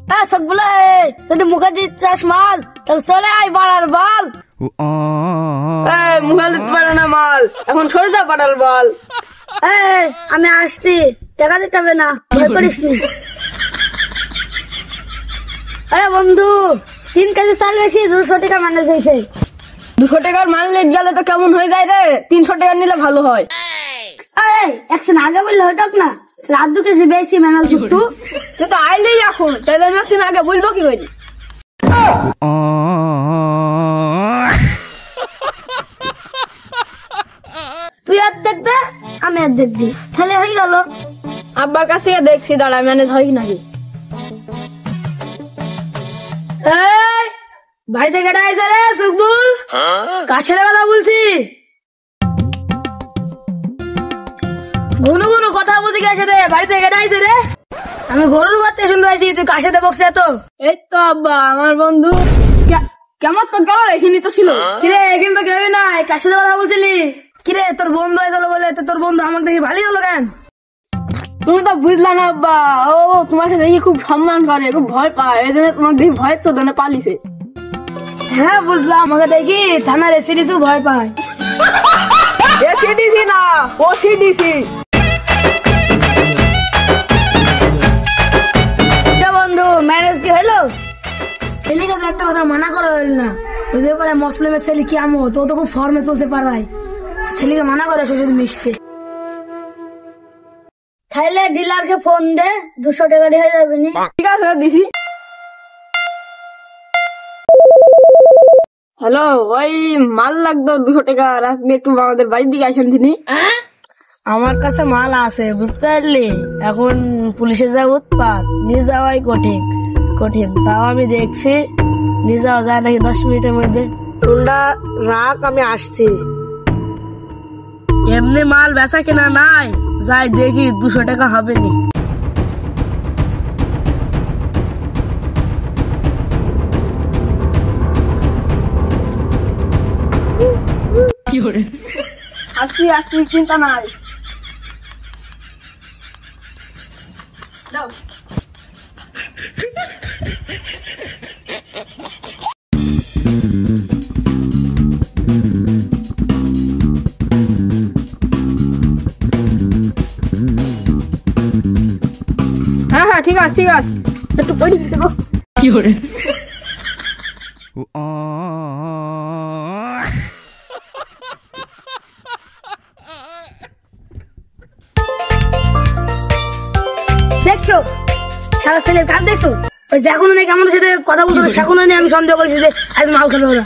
হ্যাঁ সকলে যদি মুখে দিচ্ছাস মাল তাহলে চলে আয় বাড়ার বল। মুখে দিতে পারে না মাল, এখন সরে যা পাড়ার বল। আমি আসছি, টাকা দিতে হবে না, ভয় করিস নি। বন্ধু 3 কেজি চাল বেশি 200 টাকা ম্যানেজ হয়েছে। 200 টাকার মাল লেট গেলে তো কেমন হয়ে যায় রে, 300 টাকা নিলে ভালো হয়। একদিন আগে বললে হতো না, 2 কেজি বেশি ম্যানেজ একটু। তুই তো আইলেই এখন, তাহলে আমি একদিন আগে বলবো কি করি? তুই আর দেখবে আমি আর দেখবি, তাহলে হয়ে গেল। আব্বার কাছ থেকে দেখছি, দাঁড়া ম্যানেজ হয় নাকি। ভাই থেকে ডাইছে রে সুকবুল, কার সাথে কথা বলছি? ঘন ঘন কথা বলছি কার সাথে? বাড়ি থেকে ডাইছে রে, আমি গরুর বাচ্চা শুনতে পাইছি, তুই কার সাথে বকছে এত? এই তো আব্বা আমার বন্ধু। কেমন তো গেল, এখানে তো ছিল। কিরে এখানে তো কেউ নাই, কার সাথে কথা বলছিলি? কিরে তোর বন্ধু হয়ে গেল বলে তোর বন্ধু আমাকে দেখি ভালোই হলো কেন? তুমি তো বুঝলা না আব্বা, ও তোমার সাথে দেখি খুব সম্মান করে, খুব ভয় পায়, এই জন্য তোমাকে দেখি ভয়ের চোদনে পালিছে। হ্যাঁ বুঝলাম, আমাকে দেখি থানার এসিডিসি ভয় পায়। এসিডিসি না, ওসিডিসি। বন্ধু ম্যারেজ কি হলো? ছেলেকে তো একটা কথা মানা করা হইল না, বুঝতে পারে মুসলিমের ছেলে কি আমো, তো তো খুব ফর্মে চলতে পারায়, ছেলেকে মানা করে সে যদি মিশতে। তাইলে ডিলারকে ফোন দে, 200 টাকা হয়ে যাবে নি। ঠিক আছে দিছি। হ্যালো, ওই মাল লাগতো 200 টাকা, আপনি একটু আমাদের বাড়ির দিকে আসেন তিনি। আমার কাছে মাল আছে বুঝতে পারলি, এখন পুলিশের যা উৎপাত, নিয়ে যাওয়াই কঠিন কঠিন, তাও আমি দেখছি নিয়ে যাওয়া যায় নাকি 10 মিনিটের মধ্যে। তোমরা রাখ, আমি আসছি। এমনি মাল বেচা কেনা নাই, যাই দেখি 200 টাকা হবে নি। আসছি আসছি, চিন্তা নাই। দাও। হ্যাঁ ঠিক আছে ঠিক আছে, একটু পড়ে দিতে গো। কি করে দেখছো সারা ছেলের কাজ দেখছো? ওই যখন নাকি আমাদের সাথে কথা বলতো সেখন আমি সন্দেহ করেছি যে আজ মাল খাবে ওরা।